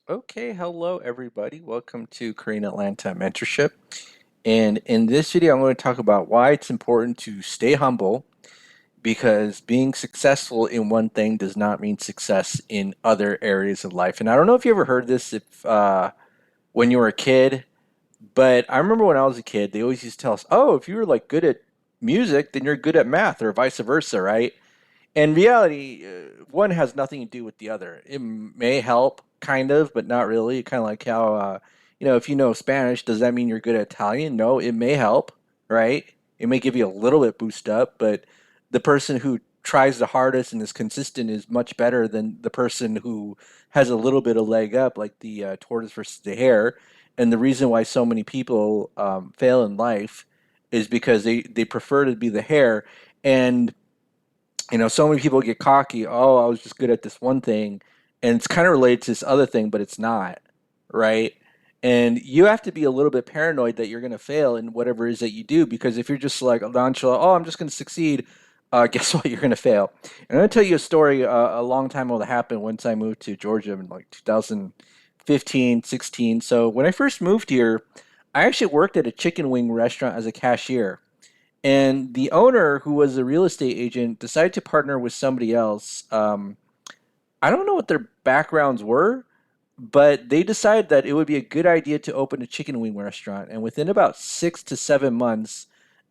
Okay, hello everybody. Welcome to Korean Atlanta Mentorship. And in this video, I'm going to talk about why it's important to stay humble because being successful in one thing does not mean success in other areas of life. And I don't know if you ever heard this if when you were a kid, but I remember when I was a kid, they always used to tell us, "Oh, if you were like good at music, then you're good at math, or vice versa, right?" In reality, one has nothing to do with the other. It may help, kind of, but not really. Kind of like how, if you know Spanish, does that mean you're good at Italian? No, it may help, right? It may give you a little bit boost up, but the person who tries the hardest and is consistent is much better than the person who has a little bit of leg up, like the tortoise versus the hare. And the reason why so many people fail in life is because they prefer to be the hare. And so many people get cocky. Oh, I was just good at this one thing, and it's kind of related to this other thing, but it's not, right? And you have to be a little bit paranoid that you're going to fail in whatever it is that you do, because if you're just like nonchalant, oh, I'm just going to succeed, guess what? You're going to fail. And I'm going to tell you a story a long time ago that happened once I moved to Georgia in like 2015, 16. So when I first moved here, I actually worked at a chicken wing restaurant as a cashier. And the owner, who was a real estate agent, decided to partner with somebody else. I don't know what their backgrounds were, but they decided that it would be a good idea to open a chicken wing restaurant. And within about 6 to 7 months,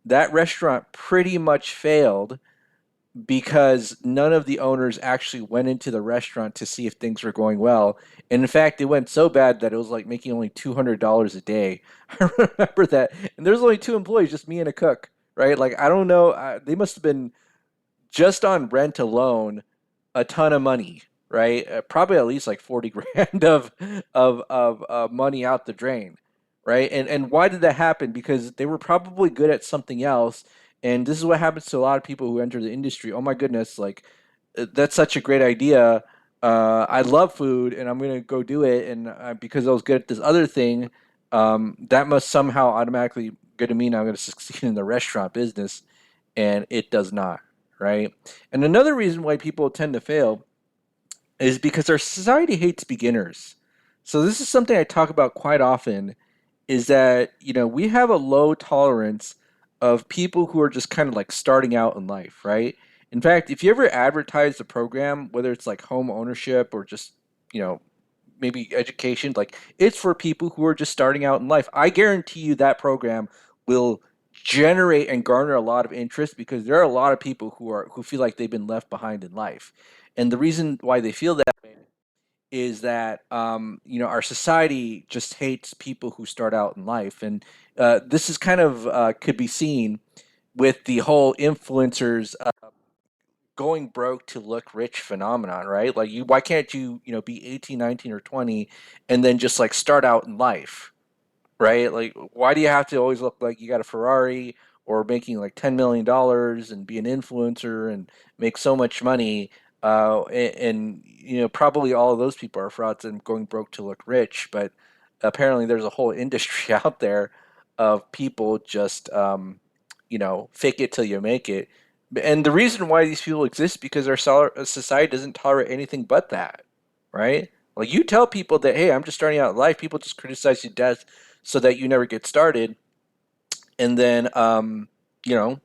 that restaurant pretty much failed because none of the owners actually went into the restaurant to see if things were going well. And in fact, it went so bad that it was like making only $200 a day. I remember that. And there's only two employees, just me and a cook, right? Like, I don't know. They must have been just on rent alone a ton of money, right? Probably at least like 40 grand of money out the drain, right? And why did that happen? Because they were probably good at something else. And this is what happens to a lot of people who enter the industry. Oh my goodness, like that's such a great idea. I love food, and I'm gonna go do it. And because I was good at this other thing, that must somehow automatically going to mean I'm going to succeed in the restaurant business, and it does not, right? And another reason why people tend to fail is because our society hates beginners. So this is something I talk about quite often is that, we have a low tolerance of people who are just kind of like starting out in life, right? In fact, if you ever advertise the program, whether it's like home ownership or just, you know, maybe education, like it's for people who are just starting out in life. I guarantee you that program will generate and garner a lot of interest because there are a lot of people who feel like they've been left behind in life. And the reason why they feel that is that our society just hates people who start out in life, and this is kind of could be seen with the whole influencers going broke to look rich phenomenon, right? Like why can't you, be 18, 19 or 20 and then just like start out in life, right? Like why do you have to always look like you got a Ferrari or making like $10 million and be an influencer and make so much money? And probably all of those people are frauds and going broke to look rich, but apparently there's a whole industry out there of people just fake it till you make it. And the reason why these people exist because our society doesn't tolerate anything but that, right? Like you tell people that, hey, I'm just starting out in life, people just criticize you to death so that you never get started, and then you know,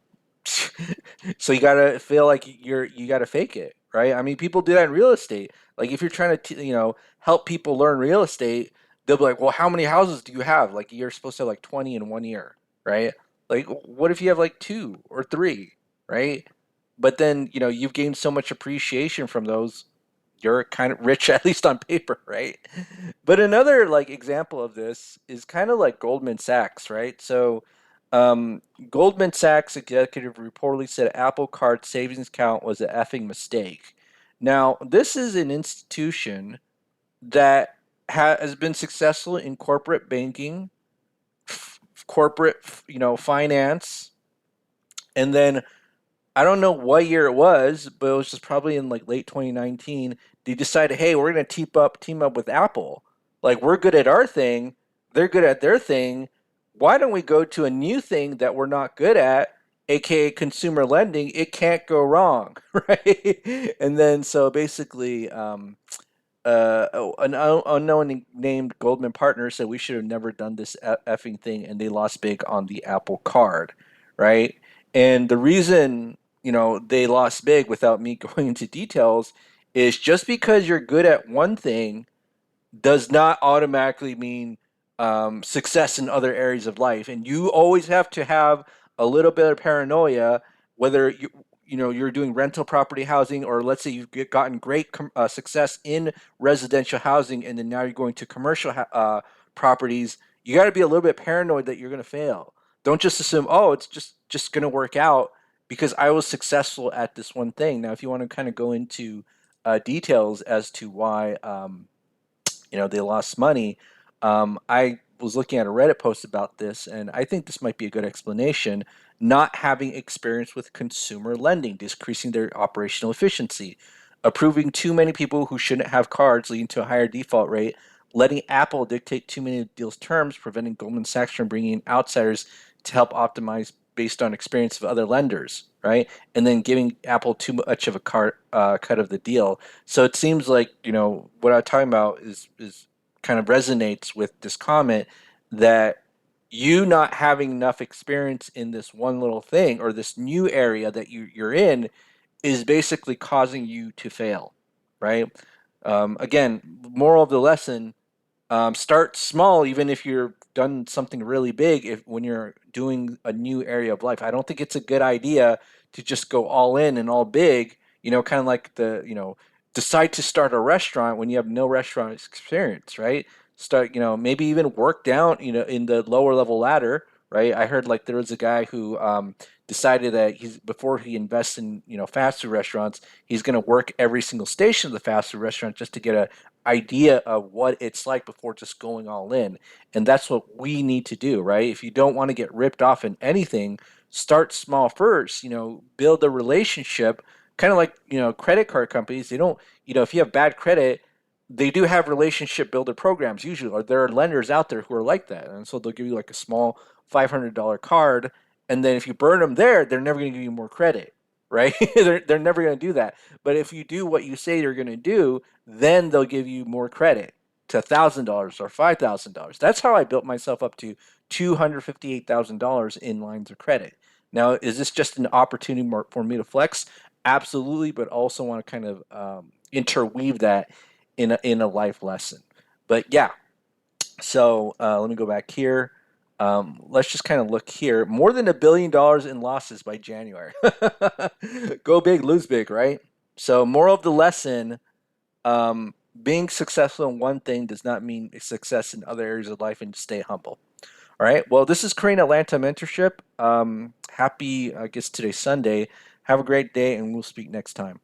so you gotta feel like you gotta fake it, right? I mean, people do that in real estate. Like if you're trying to help people learn real estate, they'll be like, well, how many houses do you have? Like you're supposed to have like 20 in 1 year, right? Like what if you have like two or three, right? But then you've gained so much appreciation from those, you're kind of rich at least on paper, right? But another like example of this is kind of like Goldman Sachs, right? So Goldman Sachs executive reportedly said Apple Card savings account was an effing mistake. Now, this is an institution that has been successful in corporate banking, corporate, finance, and then I don't know what year it was, but it was just probably in like late 2019. They decided, hey, we're gonna team up with Apple. Like we're good at our thing, they're good at their thing. Why don't we go to a new thing that we're not good at, aka consumer lending? It can't go wrong, right? And then so basically, an unknown named Goldman partner said we should have never done this effing thing, and they lost big on the Apple Card, right? And the reason they lost big, without me going into details, is just because you're good at one thing does not automatically mean success in other areas of life, and you always have to have a little bit of paranoia, whether you're doing rental property housing, or let's say you've gotten great success in residential housing, and then now you're going to commercial properties. You got to be a little bit paranoid that you're going to fail. Don't just assume, oh, it's just going to work out because I was successful at this one thing. Now, if you want to kind of go into details as to why they lost money. I was looking at a Reddit post about this, and I think this might be a good explanation. Not having experience with consumer lending, decreasing their operational efficiency, approving too many people who shouldn't have cards, leading to a higher default rate, letting Apple dictate too many deals' terms, preventing Goldman Sachs from bringing in outsiders to help optimize based on experience of other lenders, right? And then giving Apple too much of a cut of the deal. So it seems like what I'm talking about is kind of resonates with this comment that you not having enough experience in this one little thing or this new area that you're in is basically causing you to fail, right? Again, moral of the lesson: start small, even if you're done something really big. If when you're doing a new area of life, I don't think it's a good idea to just go all in and all big. Kind of like decide to start a restaurant when you have no restaurant experience, right? Start, maybe even work down, in the lower level ladder, right? I heard like there was a guy who decided that before he invests in fast food restaurants, he's going to work every single station of the fast food restaurant just to get a idea of what it's like before just going all in. And that's what we need to do, right? If you don't want to get ripped off in anything, start small first, build a relationship, kind of like, credit card companies. They don't, if you have bad credit, they do have relationship builder programs usually, or there are lenders out there who are like that. And so they'll give you like a small $500 card. And then if you burn them there, they're never going to give you more credit, right? They're never going to do that. But if you do what you say you're going to do, then they'll give you more credit to $1,000 or $5,000. That's how I built myself up to $258,000 in lines of credit. Now, is this just an opportunity for me to flex? Absolutely, but also want to kind of interweave that in a life lesson. But yeah, so let me go back here. Let's just kind of look here. More than $1 billion in losses by January. Go big, lose big, right? So, moral of the lesson: being successful in one thing does not mean success in other areas of life, and stay humble. All right. Well, this is Crane Atlanta Mentorship. Happy, I guess today's Sunday. Have a great day, and we'll speak next time.